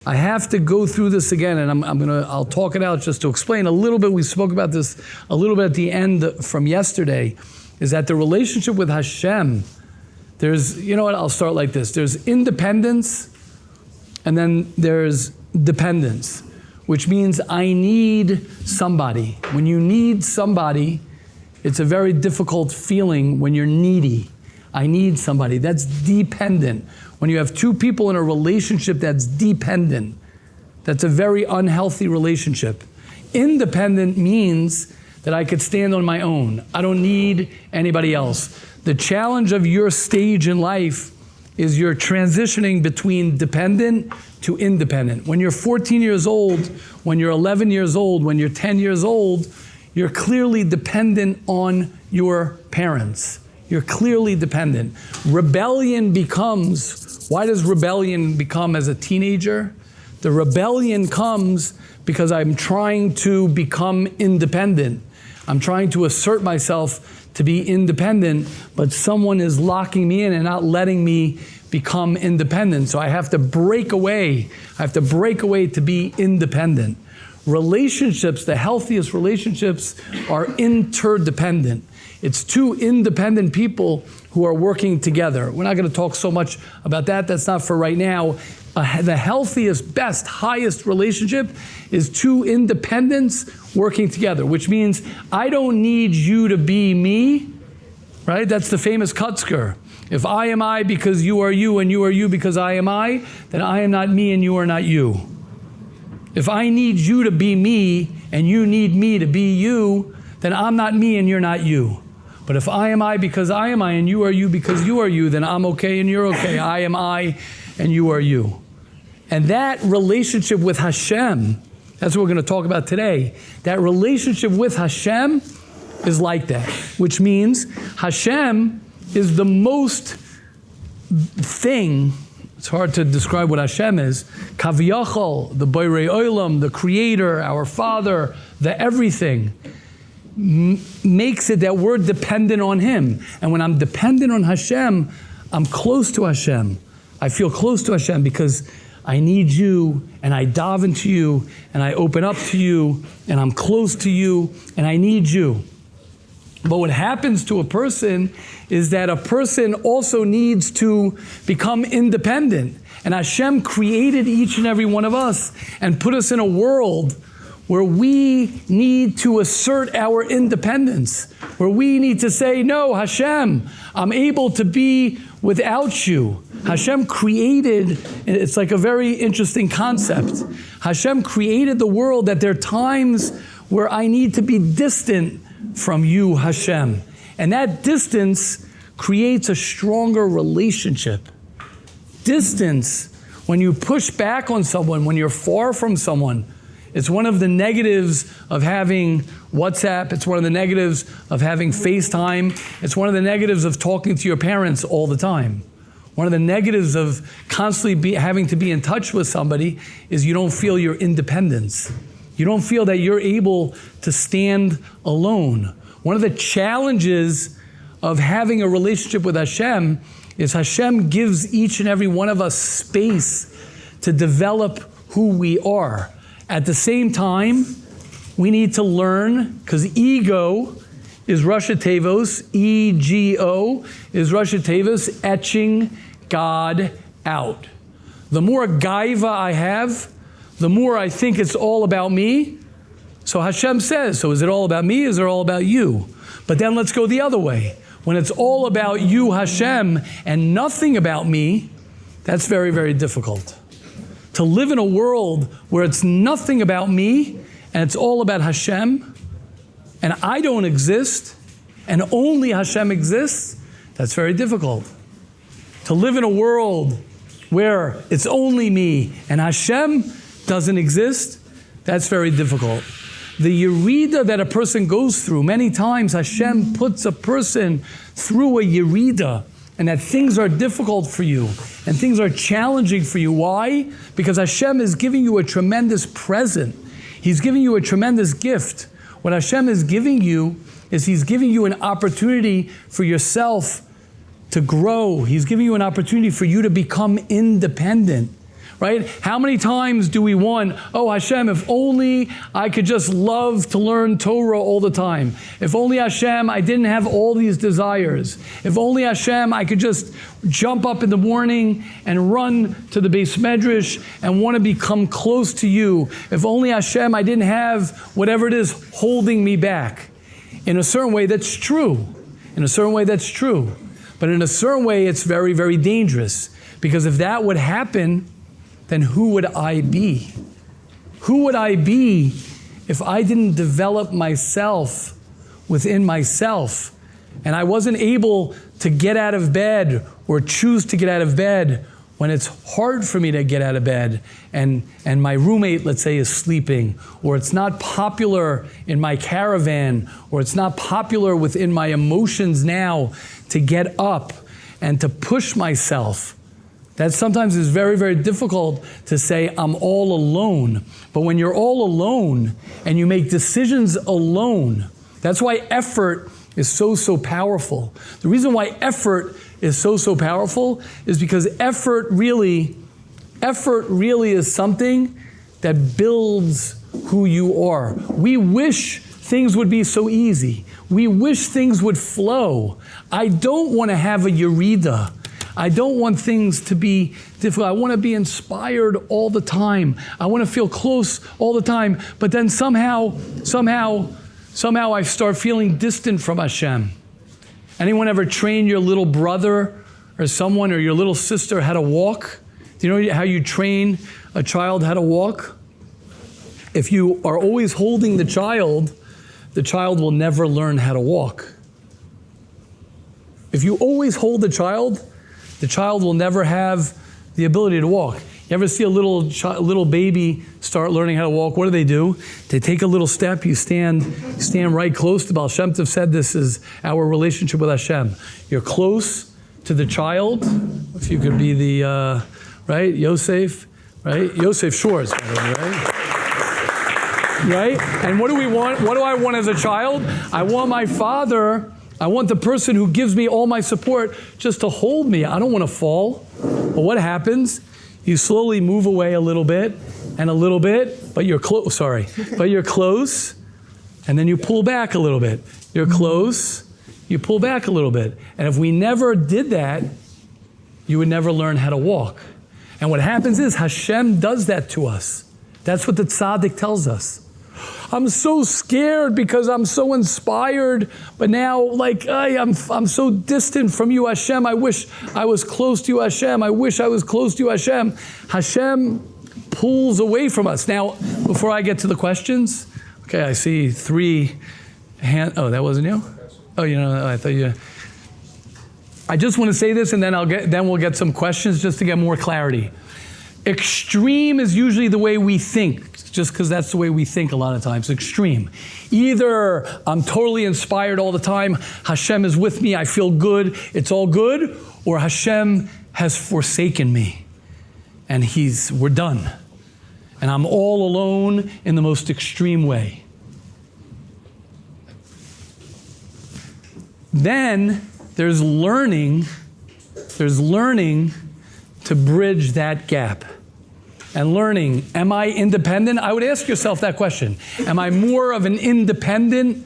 I have to go through this again, and I'll talk it out just to explain a little bit. We spoke about this a little bit at the end from yesterday, is that the relationship with Hashem, I'll start like this. There's independence, and then there's dependence, which means I need somebody. When you need somebody, it's a very difficult feeling when you're needy. I need somebody. That's dependent. When you have two people in a relationship that's dependent, that's a very unhealthy relationship. Independent means that I could stand on my own. I don't need anybody else. The challenge of your stage in life is you're transitioning between dependent to independent. When you're 14 years old, when you're 11 years old, when you're 10 years old, you're clearly dependent on your parents. You're clearly dependent. Rebellion becomes, why does rebellion become as a teenager? The rebellion comes because I'm trying to become independent. I'm trying to assert myself to be independent, but someone is locking me in and not letting me become independent. So I have to break away. I have to break away to be independent. Relationships, the healthiest relationships, are interdependent. It's two independent people who are working together. We're not going to talk so much about that. That's not for right now. The healthiest, best, highest relationship is two independents working together, which means I don't need you to be me, right? That's the famous Kutzker. If I am I because you are you and you are you because I am I, then I am not me and you are not you. If I need you to be me and you need me to be you, then I'm not me and you're not you. But if I am I because I am I and you are you because you are you, then I'm okay and you're okay. I am I and you are you. And that relationship with Hashem, that's what we're going to talk about today. That relationship with Hashem is like that, which means Hashem is the most thing. It's hard to describe what Hashem is. Kaviyachol, the Borei Olam, the Creator, our Father, the everything, makes it that we're dependent on Him. And when I'm dependent on Hashem, I'm close to Hashem. I feel close to Hashem because I need you, and I dive into you, and I open up to you, and I'm close to you, and I need you. But what happens to a person is that a person also needs to become independent. And Hashem created each and every one of us and put us in a world where we need to assert our independence, where we need to say, no, Hashem, I'm able to be without you. Hashem created, it's like a very interesting concept. Hashem created the world that there are times where I need to be distant from you, Hashem. And that distance creates a stronger relationship. Distance, when you push back on someone, when you're far from someone, it's one of the negatives of having WhatsApp. It's one of the negatives of having FaceTime. It's one of the negatives of talking to your parents all the time. One of the negatives of constantly having to be in touch with somebody is you don't feel your independence. You don't feel that you're able to stand alone. One of the challenges of having a relationship with Hashem is Hashem gives each and every one of us space to develop who we are. At the same time, we need to learn, because ego is Rashi Tevos, E-G-O is Rashi Tevos, etching God out. The more gaiva I have, the more I think it's all about me. So Hashem says, so is it all about me? Is it all about you? But then let's go the other way. When it's all about you, Hashem, and nothing about me, that's very, very difficult. To live in a world where it's nothing about me and it's all about Hashem and I don't exist and only Hashem exists, that's very difficult. To live in a world where it's only me and Hashem doesn't exist, that's very difficult. The yerida that a person goes through, many times Hashem puts a person through a yerida, and that things are difficult for you, and things are challenging for you. Why? Because Hashem is giving you a tremendous present. He's giving you a tremendous gift. What Hashem is giving you is He's giving you an opportunity for yourself to grow. He's giving you an opportunity for you to become independent. right? How many times do we want, oh Hashem, if only I could just love to learn Torah all the time. If only Hashem, I didn't have all these desires. If only Hashem, I could just jump up in the morning and run to the Beis Medrash and want to become close to you. If only Hashem, I didn't have whatever it is holding me back. In a certain way, that's true. In a certain way, that's true. But in a certain way, it's very, very dangerous. Because if that would happen, then who would I be? Who would I be if I didn't develop myself within myself? And I wasn't able to get out of bed or choose to get out of bed when it's hard for me to get out of bed and my roommate, let's say, is sleeping, or it's not popular in my caravan, or it's not popular within my emotions now to get up and to push myself. That sometimes is very, very difficult to say, I'm all alone. But when you're all alone and you make decisions alone, that's why effort is so powerful. The reason why effort is so powerful is because effort really is something that builds who you are. We wish things would be so easy. We wish things would flow. I don't want to have a yerida. I don't want things to be difficult. I want to be inspired all the time. I want to feel close all the time. But then somehow I start feeling distant from Hashem. Anyone ever train your little brother or someone or your little sister how to walk? Do you know how you train a child how to walk? If you are always holding the child will never learn how to walk. If you always hold the child will never have the ability to walk. You ever see a little baby start learning how to walk? What do? They take a little step. You stand right close to Baal Shem Tov said this is our relationship with Hashem. You're close to the child. If you could be the, right, Yosef, right? Yosef Shores, by the way, right? Right? And what do we want? What do I want as a child? I want my father, I want the person who gives me all my support just to hold me. I don't want to fall. But what happens? You slowly move away a little bit, but you're close, but you're close, and then you pull back a little bit. You're close, you pull back a little bit. And if we never did that, you would never learn how to walk. And what happens is Hashem does that to us. That's what the tzaddik tells us. I'm so scared because I'm so inspired, but now I'm so distant from you, Hashem. I wish I was close to you, Hashem. I wish I was close to you, Hashem. Hashem pulls away from us. Now, before I get to the questions, okay, I see 3 hands. Oh, that wasn't you? Oh, I thought you. I just want to say this, and then we'll get some questions just to get more clarity. Extreme is usually the way we think. Just because that's the way we think a lot of times, extreme. Either I'm totally inspired all the time, Hashem is with me, I feel good, it's all good, or Hashem has forsaken me, and we're done. And I'm all alone in the most extreme way. Then there's learning to bridge that gap. And learning, am I independent? I would ask yourself that question. Am I more of an independent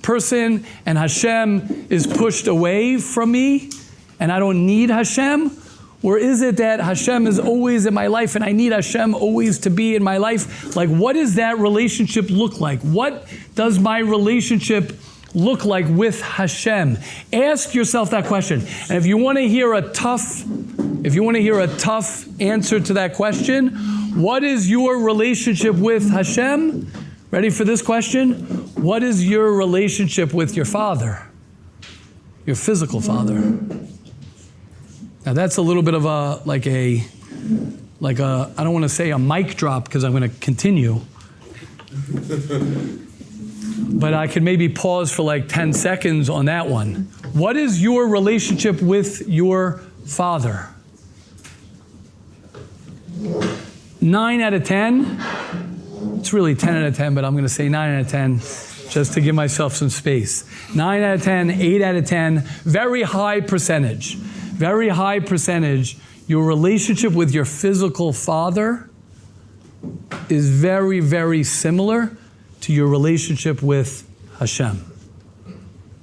person and Hashem is pushed away from me and I don't need Hashem? Or is it that Hashem is always in my life and I need Hashem always to be in my life? What does that relationship look like? What does my relationship look like with Hashem? Ask yourself that question. And if you want to hear a tough answer to that question, what is your relationship with Hashem? Ready for this question? What is your relationship with your father? Your physical father. Now that's a little bit of I don't want to say a mic drop because I'm going to continue. But I could maybe pause for 10 seconds on that one. What is your relationship with your father? 9 out of 10. It's really 10 out of 10, but I'm going to say 9 out of 10 just to give myself some space. 9 out of 10, 8 out of 10, very high percentage. Very high percentage. your relationship with your physical father is very, very similar to your relationship with Hashem.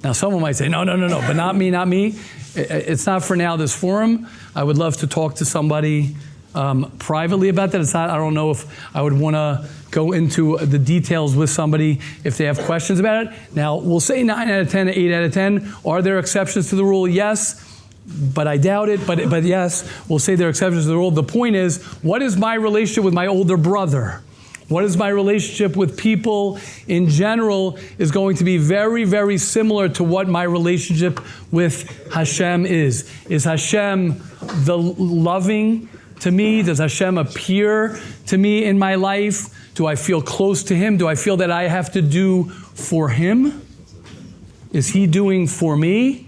Now, someone might say, no, but not me, not me. It's not for now, this forum. I would love to talk to somebody privately about that. It's not, I don't know if I would want to go into the details with somebody if they have questions about it. Now, we'll say 9 out of 10, 8 out of 10. Are there exceptions to the rule? Yes. But I doubt it, but yes, we'll say there are exceptions to the rule. The point is, what is my relationship with my older brother? What is my relationship with people in general is going to be very, very similar to what my relationship with Hashem is. Is Hashem the loving to me? Does Hashem appear to me in my life? Do I feel close to Him? Do I feel that I have to do for Him? Is He doing for me?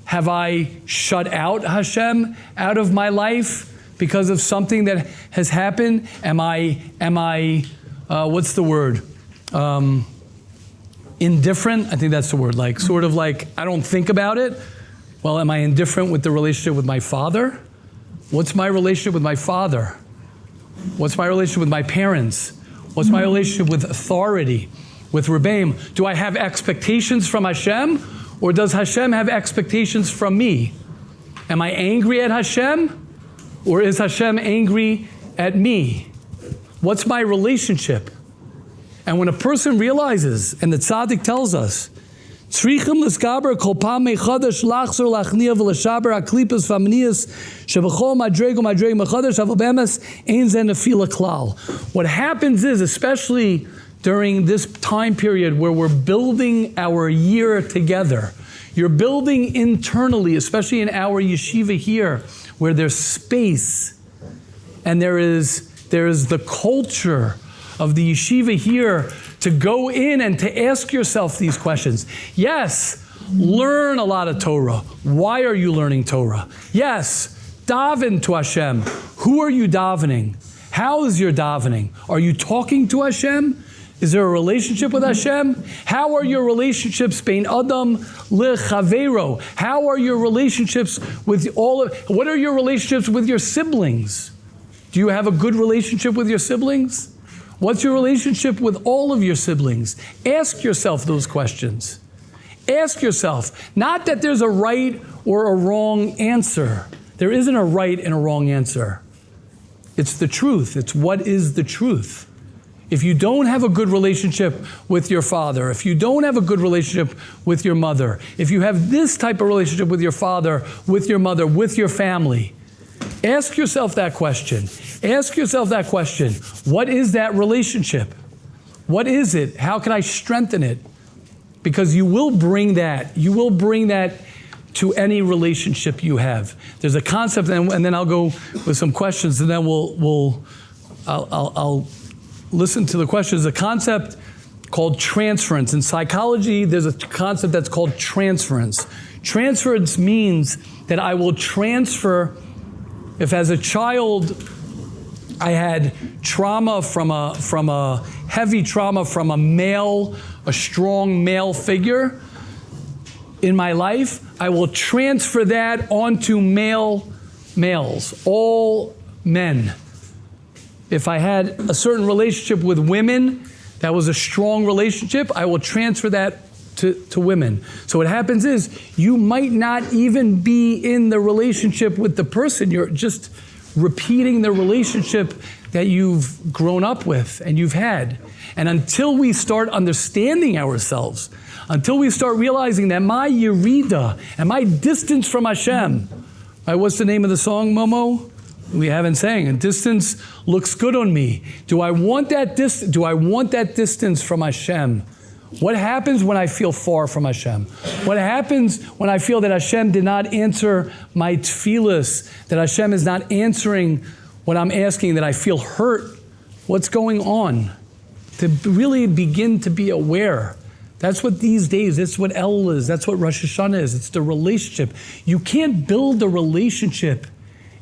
Have I shut out Hashem out of my life because of something that has happened? Am I what's the word? Indifferent? I think that's the word. Like, sort of like, I don't think about it. Well, am I indifferent with the relationship with my father? What's my relationship with my father? What's my relationship with my parents? What's my relationship with authority, with Rebbeim? Do I have expectations from Hashem? Or does Hashem have expectations from me? Am I angry at Hashem? Or is Hashem angry at me? What's my relationship? And when a person realizes, and the tzaddik tells us, Tzrichim l'skaber kol pam mechadash lachzor lachnia v'lashaber aklipas famnias shebachol madrego mechadash aval bemes ein zen nefila klal. What happens is, especially during this time period where we're building our year together. You're building internally, especially in our yeshiva here, where there's space and there is the culture of the yeshiva here to go in and to ask yourself these questions. Yes, learn a lot of Torah. Why are you learning Torah? Yes, daven to Hashem. Who are you davening? How is your davening? Are you talking to Hashem? Is there a relationship with Hashem? How are your relationships bein adam lechavero? How are your relationships with what are your relationships with your siblings? Do you have a good relationship with your siblings? What's your relationship with all of your siblings? Ask yourself those questions. Ask yourself, not that there's a right or a wrong answer. There isn't a right and a wrong answer. It's the truth. It's what is the truth. If you don't have a good relationship with your father, if you don't have a good relationship with your mother, if you have this type of relationship with your father, with your mother, with your family, ask yourself that question. Ask yourself that question. What is that relationship? What is it? How can I strengthen it? Because you will bring that. You will bring that to any relationship you have. There's a concept, and then I'll go with some questions, and then I'll listen to the questions. A concept called transference. In psychology, there's a concept that's called transference. Transference means that I will transfer, if as a child I had trauma from a heavy trauma from a strong male figure in my life, I will transfer that onto males, all men. If I had a certain relationship with women, that was a strong relationship, I will transfer that to women. So what happens is, you might not even be in the relationship with the person. You're just repeating the relationship that you've grown up with and you've had. And until we start understanding ourselves, until we start realizing that my yerida and my distance from Hashem, right, what's the name of the song, Momo? We haven't sang. And distance looks good on me. Do I want that distance from Hashem? What happens when I feel far from Hashem? What happens when I feel that Hashem did not answer my tefillas, that Hashem is not answering what I'm asking, that I feel hurt? What's going on? To really begin to be aware. That's what these days, that's what Elul is, that's what Rosh Hashanah is. It's the relationship. You can't build a relationship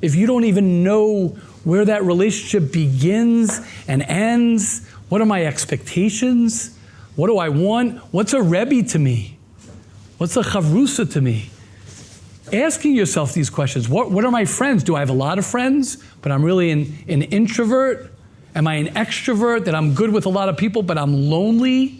if you don't even know where that relationship begins and ends. What are my expectations? What do I want? What's a Rebbe to me? What's a Chavrusa to me? asking yourself these questions. What are my friends? Do I have a lot of friends, but I'm really an introvert? Am I an extrovert, that I'm good with a lot of people, but I'm lonely?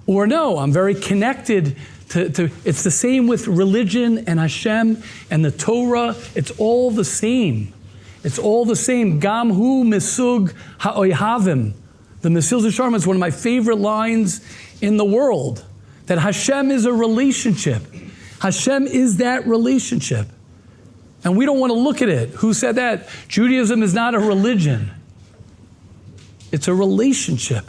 Or no, I'm very connected to it's the same with religion and Hashem and the Torah. It's all the same. It's all the same. Gam hu misug ha'oyhavim. The Mesil Zesharma is one of my favorite lines in the world. That Hashem is a relationship. Hashem is that relationship. And we don't want to look at it. Who said that? Judaism is not a religion. It's a relationship.